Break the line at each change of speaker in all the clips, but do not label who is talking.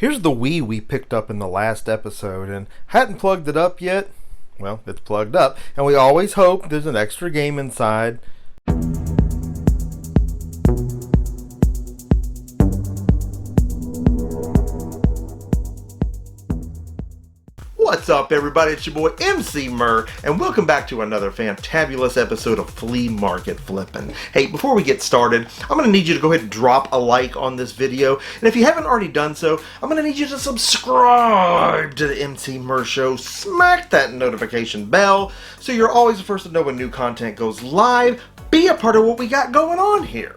Here's the Wii we picked up in the last episode and hadn't plugged it up yet. Well, it's plugged up, and we always hope there's an extra game inside. What's up, everybody? It's your boy Emceemur, and welcome back to another fantabulous episode of Flea Market Flippin'. Hey, before we get started, I'm going to need you to go ahead and drop a like on this video, and if you haven't already done so, I'm going to need you to subscribe to the Emceemur Show, smack that notification bell, so you're always the first to know when new content goes live. Be a part of what we got going on here.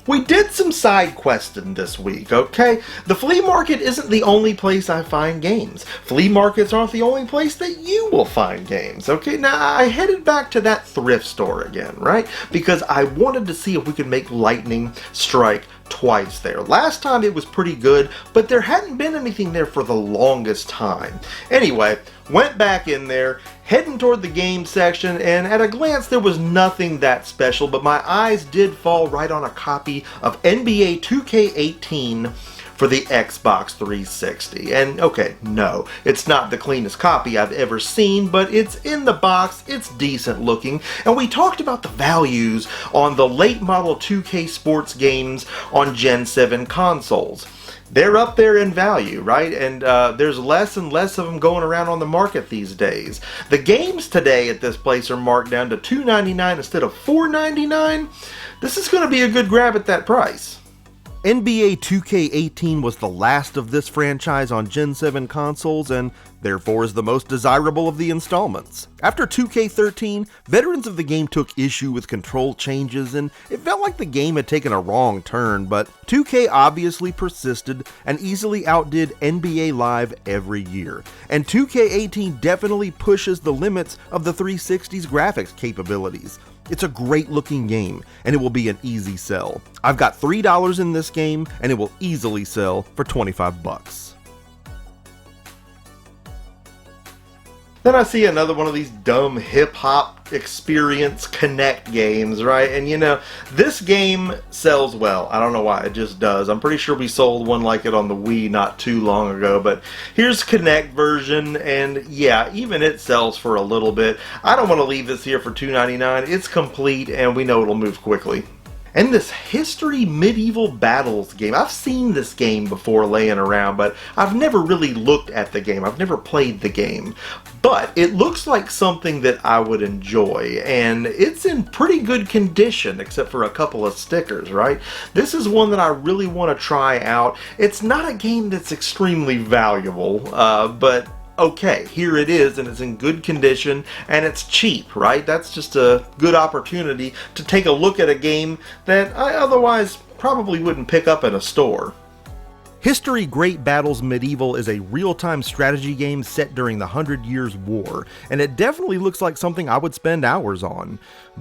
We did some side questing this week, okay? The flea market isn't the only place I find games. Flea markets aren't the only place that you will find games, okay? Now, I headed back to that thrift store again, right? Because I wanted to see if we could make lightning strike twice there. Last time it was pretty good, but there hadn't been anything there for the longest time. Anyway, went back in there, heading toward the game section, and at a glance there was nothing that special, but my eyes did fall right on a copy of NBA 2K18 for the Xbox 360. And okay, no, it's not the cleanest copy I've ever seen, but it's in the box, it's decent looking, and we talked about the values on the late model 2K sports games on Gen 7 consoles. They're up there in value, right? And there's less and less of them going around on the market these days. The games today at this place are marked down to $2.99 instead of $4.99. This is going to be a good grab at that price. NBA 2K18 was the last of this franchise on Gen 7 consoles and therefore is the most desirable of the installments. After 2K13, veterans of the game took issue with control changes and it felt like the game had taken a wrong turn, but 2K obviously persisted and easily outdid NBA Live every year. And 2K18 definitely pushes the limits of the 360's graphics capabilities. It's a great looking game, and it will be an easy sell. I've got $3 in this game, and it will easily sell for 25 bucks. Then I see another one of these dumb hip-hop experience connect games, right? And you know, this game sells well. I don't know why, it just does. I'm pretty sure we sold one like it on the Wii not too long ago, but here's Connect version, and yeah, even it sells for a little bit. I don't want to leave this here for $2.99. It's complete, and we know it'll move quickly. And this History Medieval Battles game, I've seen this game before laying around, but I've never really looked at the game. I've never played the game. But it looks like something that I would enjoy, and it's in pretty good condition, except for a couple of stickers, right? This is one that I really want to try out. It's not a game that's extremely valuable, but okay, here it is, and it's in good condition, and it's cheap, right? That's just a good opportunity to take a look at a game that I otherwise probably wouldn't pick up in a store. History Great Battles Medieval is a real-time strategy game set during the 100 Years' War, and it definitely looks like something I would spend hours on.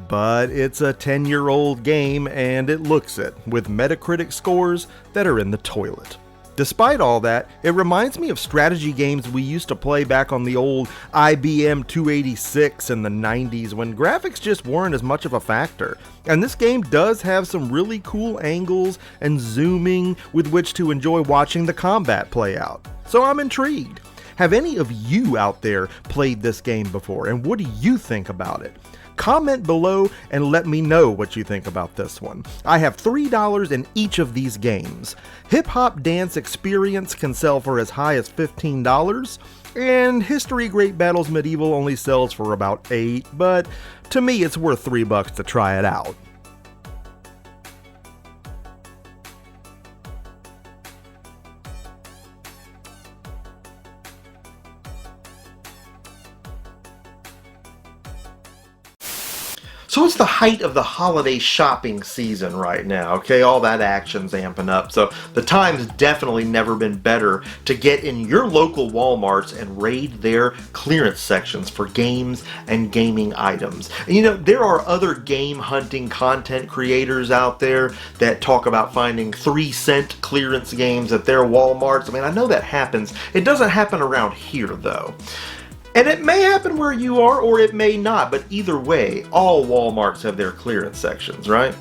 But it's a 10-year-old game, and it looks it, with Metacritic scores that are in the toilet. Despite all that, it reminds me of strategy games we used to play back on the old IBM 286 in the 90s when graphics just weren't as much of a factor. And this game does have some really cool angles and zooming with which to enjoy watching the combat play out. So I'm intrigued. Have any of you out there played this game before, and what do you think about it? Comment below and let me know what you think about this one. I have $3 in each of these games. Hip Hop Dance Experience can sell for as high as $15, and History Great Battles Medieval only sells for about $8, but to me it's worth $3 to try it out. So it's the height of the holiday shopping season right now, okay? All that action's amping up. So the time's definitely never been better to get in your local Walmarts and raid their clearance sections for games and gaming items. And you know, there are other game hunting content creators out there that talk about finding 3-cent clearance games at their Walmarts. I mean, I know that happens. It doesn't happen around here though. And it may happen where you are, or it may not, but either way, all Walmarts have their clearance sections, right?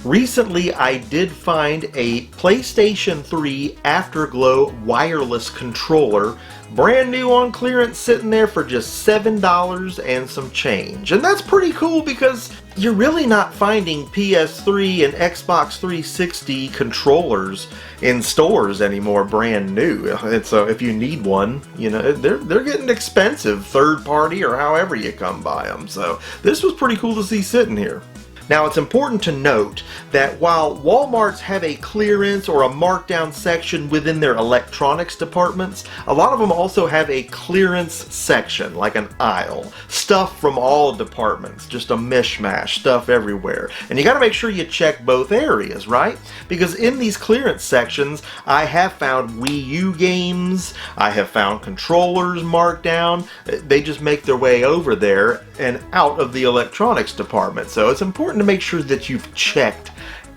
Recently, I did find a PlayStation 3 Afterglow wireless controller, brand new on clearance, sitting there for just $7 and some change. And that's pretty cool because you're really not finding PS3 and Xbox 360 controllers in stores anymore brand new. And so if you need one, you know, they're getting expensive, third party or however you come by them. So this was pretty cool to see sitting here. Now, it's important to note that while Walmarts have a clearance or a markdown section within their electronics departments, a lot of them also have a clearance section, like an aisle. Stuff from all departments, just a mishmash, stuff everywhere. And you gotta make sure you check both areas, right? Because in these clearance sections, I have found Wii U games, I have found controllers marked down. They just make their way over there and out of the electronics department. So it's important to make sure that you've checked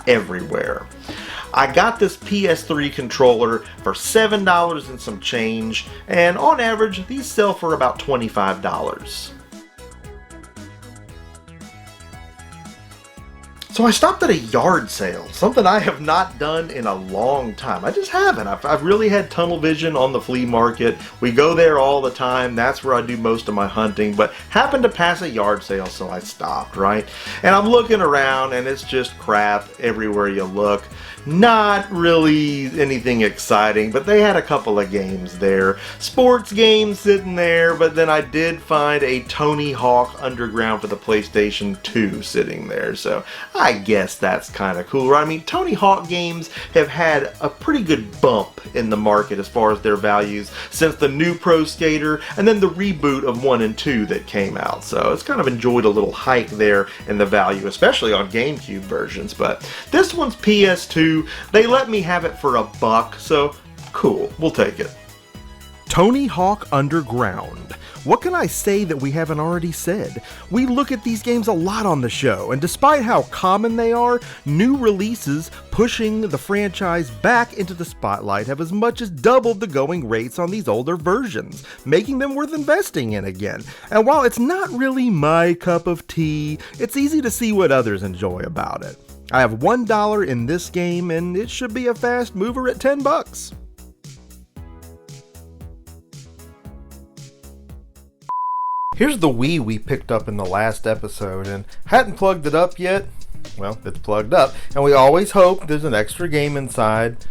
everywhere. I got this PS3 controller for $7 and some change, and on average these sell for about $25. So I stopped at a yard sale, something I have not done in a long time. I just haven't. I've really had tunnel vision on the flea market. We go there all the time. That's where I do most of my hunting, but happened to pass a yard sale, so I stopped, right? And I'm looking around and it's just crap everywhere you look. Not really anything exciting, but they had a couple of games there. Sports games sitting there, but then I did find a Tony Hawk Underground for the PlayStation 2 sitting there, so I guess that's kind of cool, right? I mean, Tony Hawk games have had a pretty good bump in the market as far as their values since the new Pro Skater and then the reboot of 1 and 2 that came out, so it's kind of enjoyed a little hike there in the value, especially on GameCube versions. But this one's PS2. They let me have it for $1, so cool, we'll take it. Tony Hawk Underground. What can I say that we haven't already said? We look at these games a lot on the show, and despite how common they are, new releases pushing the franchise back into the spotlight have as much as doubled the going rates on these older versions, making them worth investing in again. And while it's not really my cup of tea, it's easy to see what others enjoy about it. I have $1 in this game, and it should be a fast mover at $10. Here's the Wii we picked up in the last episode, and hadn't plugged it up yet. Well, it's plugged up, and we always hope there's an extra game inside.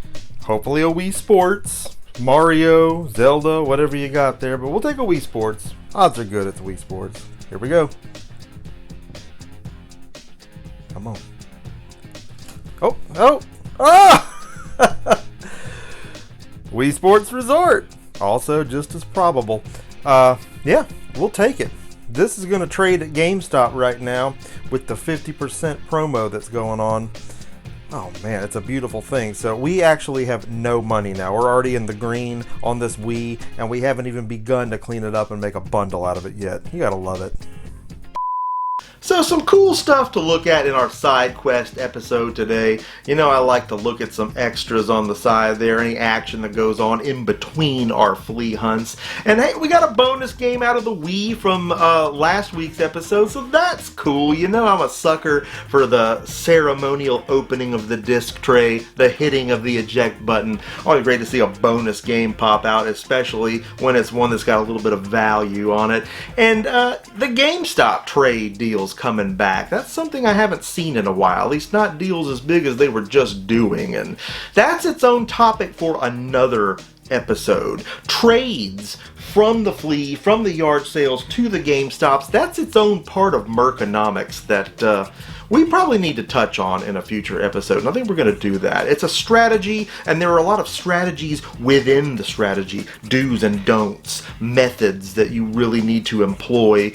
Hopefully a Wii Sports, Mario, Zelda, whatever you got there, but we'll take a Wii Sports. Odds are good at the Wii Sports. Here we go. Come on. Oh! Wii Sports Resort. Also just as probable. Yeah, we'll take it. This is going to trade at GameStop right now with the 50% promo that's going on. Oh man, it's a beautiful thing. So we actually have no money now. We're already in the green on this Wii, and we haven't even begun to clean it up and make a bundle out of it yet. You gotta love it. So some cool stuff to look at in our Sidequest episode today. You know, I like to look at some extras on the side there, any action that goes on in between our flea hunts. And hey, we got a bonus game out of the Wii from last week's episode, so that's cool. You know, I'm a sucker for the ceremonial opening of the disc tray, the hitting of the eject button. Always great to see a bonus game pop out, especially when it's one that's got a little bit of value on it. And the GameStop trade deals coming back. That's something I haven't seen in a while, at least not deals as big as they were just doing, and that's its own topic for another episode. Trades from the flea, from the yard sales to the GameStops, that's its own part of Merconomics that we probably need to touch on in a future episode, and I think we're going to do that. It's a strategy, and there are a lot of strategies within the strategy, do's and don'ts, methods that you really need to employ,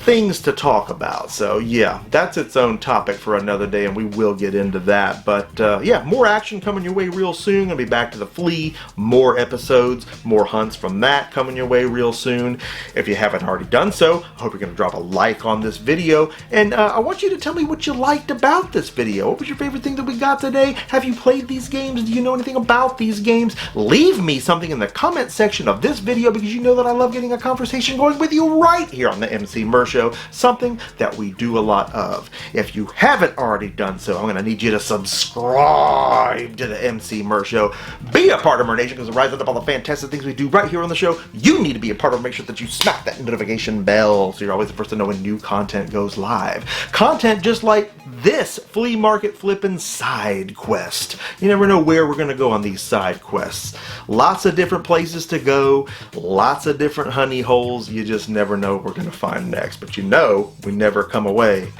things to talk about. So yeah, that's its own topic for another day, and we will get into that. But yeah, more action coming your way real soon. Gonna be back to the flea, more episodes, more hunts from that coming your way real soon. If you haven't already done so, I hope you're gonna drop a like on this video, and I want you to tell me what you liked about this video. What was your favorite thing that we got today? Have you played these games? Do you know anything about these games? Leave me something in the comment section of this video, because you know that I love getting a conversation going with you right here on the MC Mer Show. show, something that we do a lot of. If you haven't already done so, I'm going to need you to subscribe to the Emceemur show. Be a part of our nation, because it rises up all the fantastic things we do right here on the show. You need to be a part of it. Make sure that you smack that notification bell so you're always the first to know when new content goes live. Content just like this flea market flipping side quest. You never know where we're going to go on these side quests. Lots of different places to go, lots of different honey holes. You just never know what we're going to find next. But you know, we never come away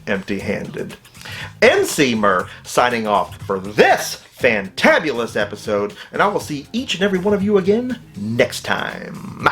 empty-handed. Emceemur signing off for this fantabulous episode, and I will see each and every one of you again next time.